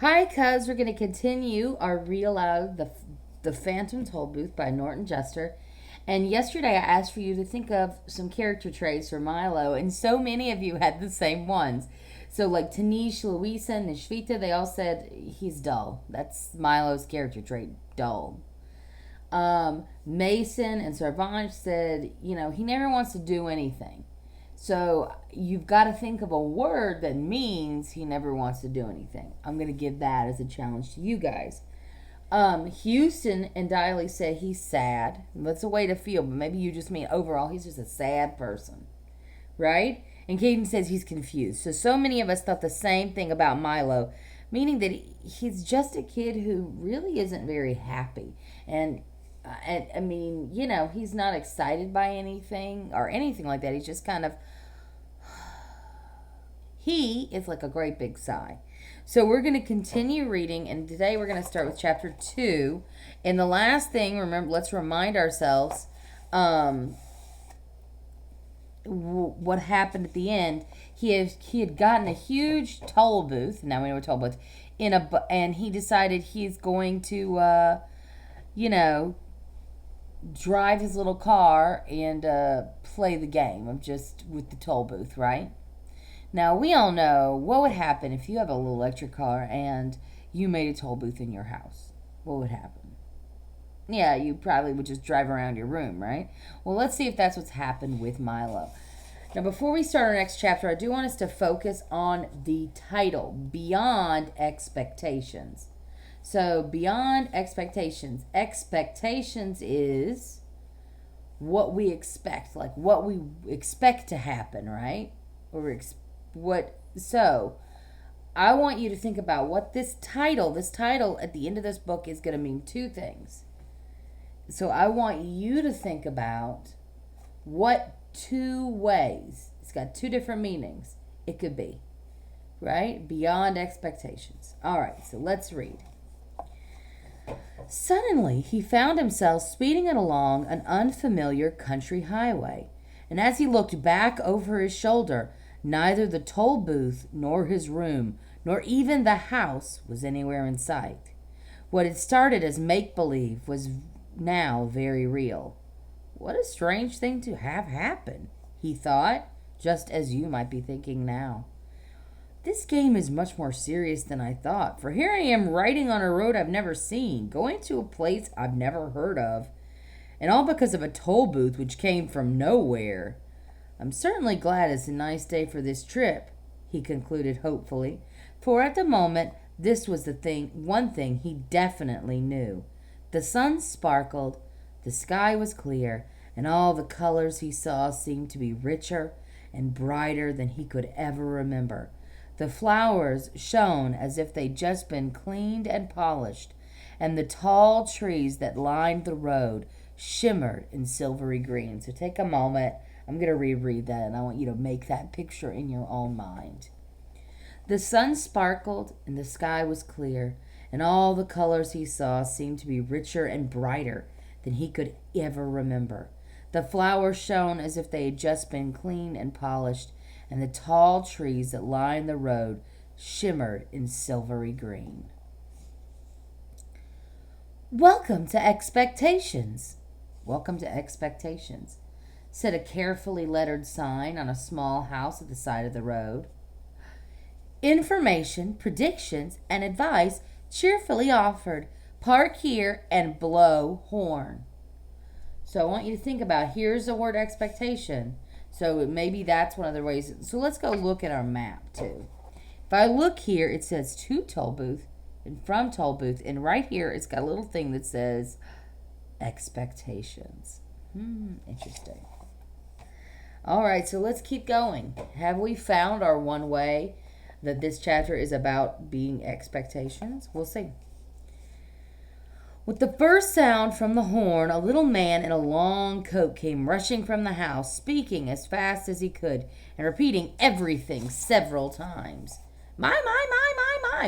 Hi, cuz. We're going to continue our read aloud the Phantom Tollbooth by Norton Juster. And yesterday I asked for you to think of some character traits for Milo, and so many of you had the same ones. So, like Tanish, Louisa, and Nishvita, they all said he's dull. That's Milo's character trait, dull. Mason and Sarvanch said, he never wants to do anything. So you've got to think of a word that means he never wants to do anything. I'm going to give that as a challenge to you guys. Houston and Diley said he's sad. That's a way to feel, but maybe you just mean overall he's just a sad person, right? And Caden says he's confused. So many of us thought the same thing about Milo, meaning that he's just a kid who really isn't very happy. And I mean, he's not excited by anything or anything like that. He's just kind of, he is like a great big sigh. So we're going to continue reading, and today we're going to start with chapter 2. And the last thing, remember, let's remind ourselves what happened at the end. He had gotten a huge toll booth. Now we know what toll booth and he decided he's going to, drive his little car and play the game of just with the toll booth, right? Now, we all know what would happen if you have a little electric car and you made a toll booth in your house. What would happen? Yeah, you probably would just drive around your room, right? Well, let's see if that's what's happened with Milo. Now, before we start our next chapter, I do want us to focus on the title, Beyond Expectations. So, beyond expectations. Expectations is what we expect, like what we expect to happen, right? So, I want you to think about what this title at the end of this book is going to mean two things. So, I want you to think about what two ways, it's got two different meanings it could be, right? Beyond expectations. All right, so let's read. Suddenly, he found himself speeding along an unfamiliar country highway, and as he looked back over his shoulder, neither the toll booth, nor his room, nor even the house was anywhere in sight. What had started as make-believe was now very real. What a strange thing to have happen, he thought, just as you might be thinking now. This game is much more serious than I thought, for here I am riding on a road I've never seen, going to a place I've never heard of, and all because of a toll booth which came from nowhere. I'm certainly glad it's a nice day for this trip, he concluded hopefully, for at the moment this was one thing he definitely knew. The sun sparkled, the sky was clear, and all the colors he saw seemed to be richer and brighter than he could ever remember. The flowers shone as if they'd just been cleaned and polished, and the tall trees that lined the road shimmered in silvery green. So take a moment. I'm going to reread that, and I want you to make that picture in your own mind. The sun sparkled, and the sky was clear, and all the colors he saw seemed to be richer and brighter than he could ever remember. The flowers shone as if they had just been cleaned and polished, and the tall trees that lined the road shimmered in silvery green. Welcome to Expectations. Welcome to Expectations, said a carefully lettered sign on a small house at the side of the road. Information, predictions, and advice cheerfully offered. Park here and blow horn. So I want you to think about, here's the word expectation. So maybe that's one of the ways. So let's go look at our map too. If I look here, it says to toll booth and from toll booth. And right here, it's got a little thing that says expectations. Interesting. All right, so let's keep going. Have we found our one way that this chapter is about being expectations? We'll see. With the first sound from the horn, a little man in a long coat came rushing from the house, speaking as fast as he could and repeating everything several times. My,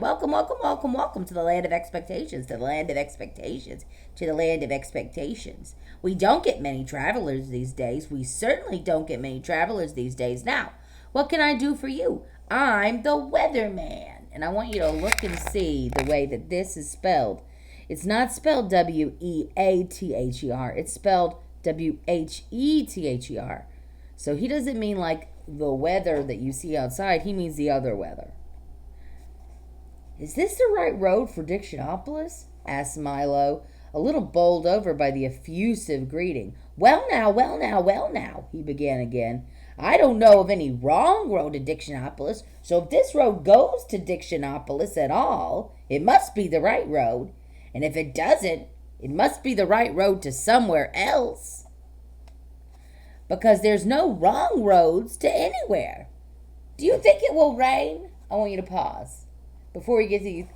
welcome, welcome, welcome, welcome to the land of expectations, to the land of expectations, to the land of expectations. We don't get many travelers these days. We certainly don't get many travelers these days. Now, what can I do for you? I'm the weatherman. and I want you to look and see the way that this is spelled. It's not spelled W-E-A-T-H-E-R. It's spelled W-H-E-T-H-E-R. So he doesn't mean like the weather that you see outside. He means the other weather. Is this the right road for Dictionopolis? Asked Milo, a little bowled over by the effusive greeting. Well now, he began again. I don't know of any wrong road to Dictionopolis, so if this road goes to Dictionopolis at all, it must be the right road. And if it doesn't, it must be the right road to somewhere else. Because there's no wrong roads to anywhere. Do you think it will rain? I want you to pause before we get to you.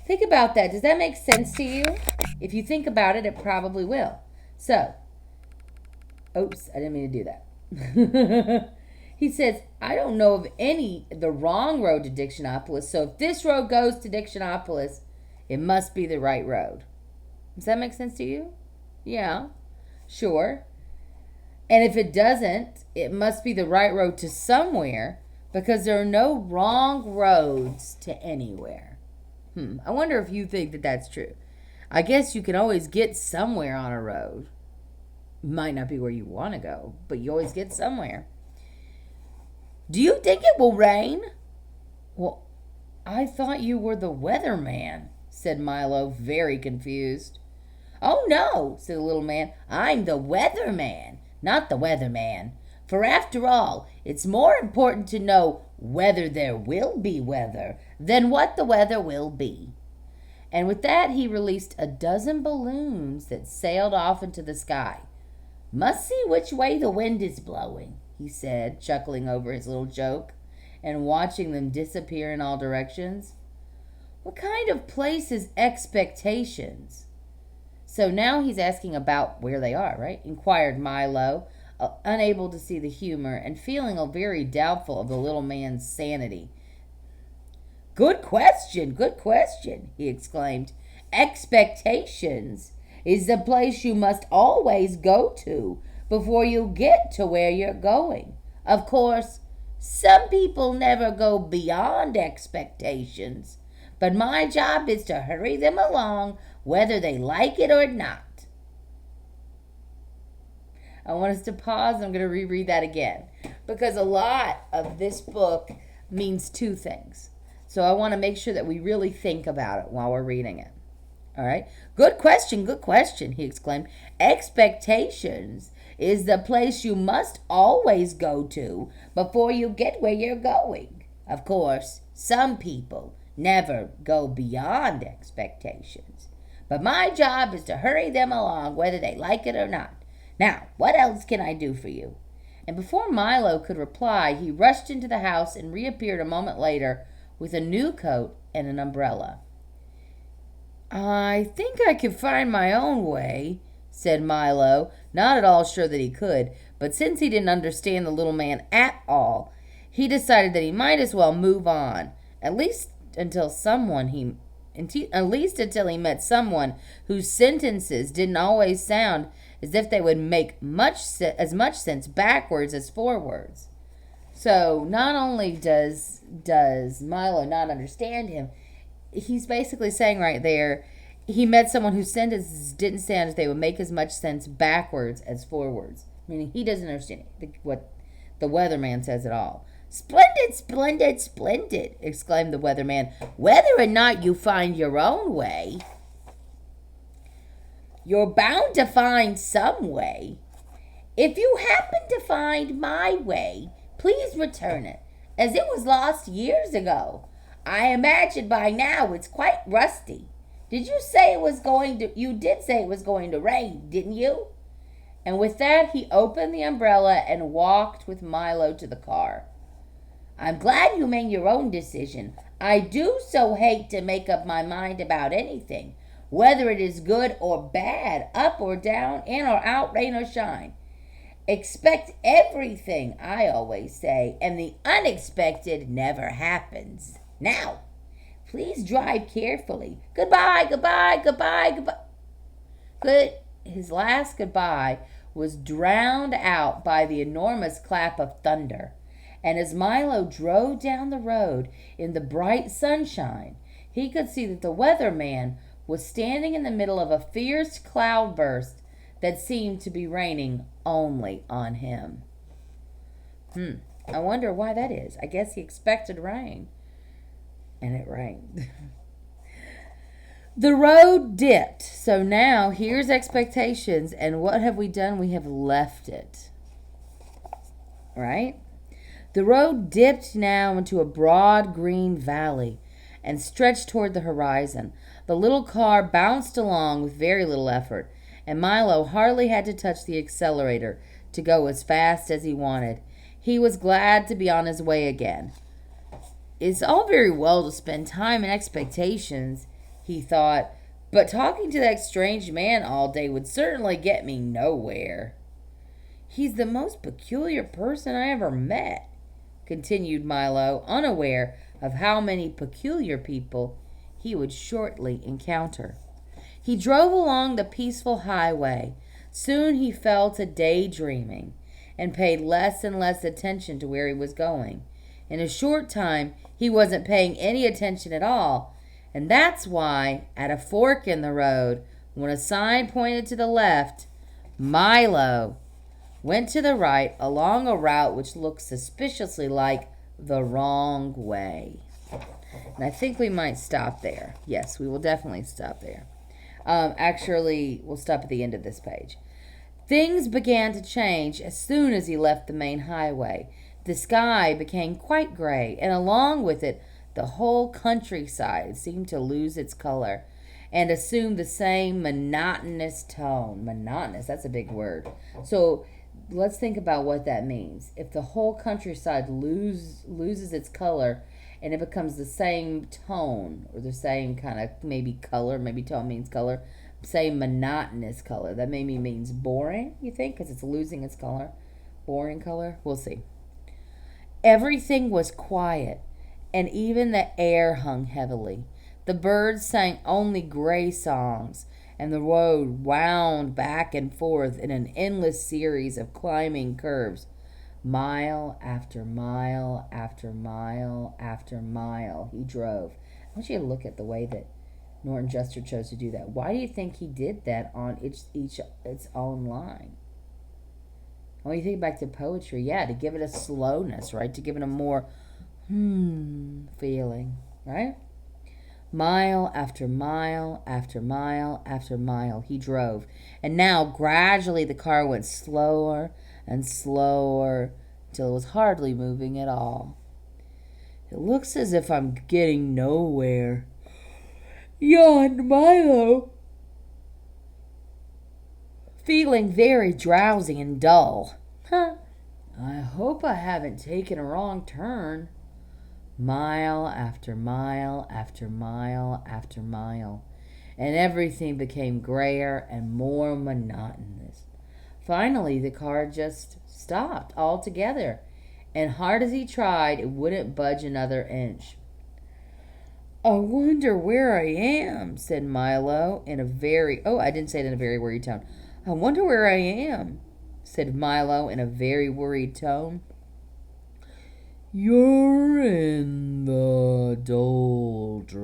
Think about that. Does that make sense to you? If you think about it, it probably will. So, oops, I didn't mean to do that. He says, I don't know of the wrong road to Dictionopolis, so if this road goes to Dictionopolis, it must be the right road. Does that make sense to you? Yeah, sure. And if it doesn't, it must be the right road to somewhere, because there are no wrong roads to anywhere. I wonder if you think that that's true. I guess you can always get somewhere on a road. Might not be where you want to go, but you always get somewhere. Do you think it will rain? Well, I thought you were the weatherman, said Milo, very confused. Oh, no, said the little man. I'm the weatherman, not the weatherman. For after all, it's more important to know whether there will be weather than what the weather will be. And with that, he released a dozen balloons that sailed off into the sky. Must see which way the wind is blowing, he said, chuckling over his little joke and watching them disappear in all directions. What kind of place is Expectations? So now he's asking about where they are, right? Inquired Milo, unable to see the humor and feeling very doubtful of the little man's sanity. Good question, he exclaimed. Expectations is the place you must always go to before you get to where you're going. Of course, some people never go beyond expectations, but my job is to hurry them along whether they like it or not. I want us to pause. I'm going to reread that again because a lot of this book means two things. So I want to make sure that we really think about it while we're reading it. All right. Good question, he exclaimed. Expectations is the place you must always go to before you get where you're going. Of course, some people never go beyond expectations, but my job is to hurry them along whether they like it or not. Now, what else can I do for you? And before Milo could reply, he rushed into the house and reappeared a moment later with a new coat and an umbrella. I think I can find my own way, said Milo, not at all sure that he could, but since he didn't understand the little man at all, he decided that he might as well move on, at least until he met someone whose sentences didn't always sound as if they would make as much sense backwards as forwards. So not only does Milo not understand him, he's basically saying right there, he met someone whose sentences didn't sound as they would make as much sense backwards as forwards. Meaning he doesn't understand what the weatherman says at all. Splendid, exclaimed the weatherman. Whether or not you find your own way, you're bound to find some way. If you happen to find my way, please return it, as it was lost years ago. I imagine by now it's quite rusty. You did say it was going to rain, didn't you? And with that, he opened the umbrella and walked with Milo to the car. I'm glad you made your own decision. I do so hate to make up my mind about anything, whether it is good or bad, up or down, in or out, rain or shine. Expect everything, I always say, and the unexpected never happens. Now, please drive carefully. Goodbye. His last goodbye was drowned out by the enormous clap of thunder, And as Milo drove down the road in the bright sunshine, he could see that the weatherman was standing in the middle of a fierce cloudburst that seemed to be raining only on him. I wonder why that is. I guess he expected rain. And it rained. The road dipped. So now here's expectations. And what have we done? We have left it. Right? The road dipped now into a broad green valley and stretched toward the horizon. The little car bounced along with very little effort, and Milo hardly had to touch the accelerator to go as fast as he wanted. He was glad to be on his way again. It's all very well to spend time in expectations, he thought, but talking to that strange man all day would certainly get me nowhere. He's the most peculiar person I ever met, continued Milo, unaware of how many peculiar people he would shortly encounter. He drove along the peaceful highway. Soon he fell to daydreaming and paid less and less attention to where he was going. In a short time, he wasn't paying any attention at all, and that's why, at a fork in the road, when a sign pointed to the left, Milo went to the right along a route which looked suspiciously like the wrong way. And I think we might stop there. Yes, we will definitely stop there. Actually, we'll stop at the end of this page. Things began to change as soon as he left the main highway. The sky became quite gray, and along with it, the whole countryside seemed to lose its color and assume the same monotonous tone. Monotonous, that's a big word. So let's think about what that means. If the whole countryside loses its color and it becomes the same tone or the same kind of maybe color, maybe tone means color, say monotonous color, that maybe means boring, you think, because it's losing its color? Boring color? We'll see. Everything was quiet, and even the air hung heavily. The birds sang only gray songs, and the road wound back and forth in an endless series of climbing curves. Mile after mile after mile after mile he drove. I want you to look at the way that Norton Juster chose to do that. Why do you think he did that on its own line? When you think back to poetry, yeah, to give it a slowness, right? To give it a more feeling, right? Mile after mile after mile after mile he drove. And now gradually the car went slower and slower until it was hardly moving at all. It looks as if I'm getting nowhere, yawned Milo, feeling very drowsy and dull. I hope I haven't taken a wrong turn. Mile after mile after mile after mile, and everything became grayer and more monotonous. Finally, the car just stopped altogether, and hard as he tried, it wouldn't budge another inch. I wonder where I am, said Milo in a very... Oh, I didn't say it in a very worried tone. I wonder where I am, said Milo in a very worried tone. You're in the doldrums,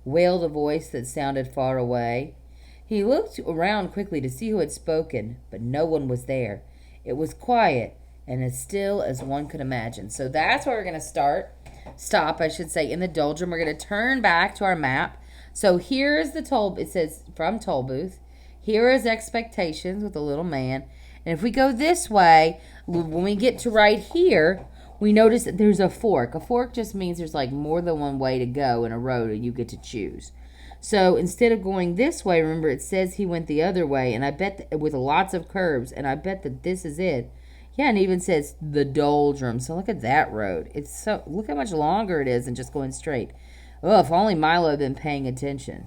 wailed a voice that sounded far away. He looked around quickly to see who had spoken, but no one was there. It was quiet and as still as one could imagine. So that's where we're going to stop, I should say, in the doldrum. We're going to turn back to our map. So here's the it says from Tollbooth. Here is expectations with the little man. And if we go this way, when we get to right here, we notice that there's a fork. A fork just means there's like more than one way to go in a road and you get to choose. So instead of going this way, remember it says he went the other way, and I bet with lots of curves, and I bet that this is it. Yeah, and it even says the doldrum. So look at that road. Look how much longer it is than just going straight. Oh, if only Milo had been paying attention.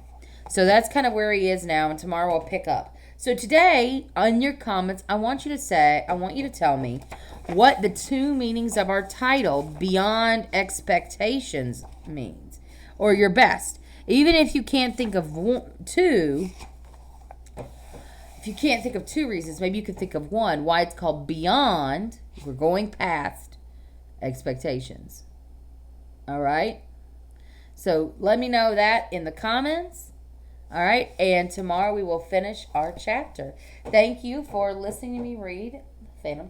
So that's kind of where he is now, and tomorrow we'll pick up. So today, on your comments, I want you to tell me what the two meanings of our title, Beyond Expectations, means. Or your best. Even if you can't think of two, if you can't think of two reasons, maybe you could think of one, why it's called Beyond. We're going past expectations. All right? So let me know that in the comments. All right? And tomorrow we will finish our chapter. Thank you for listening to me read Phantom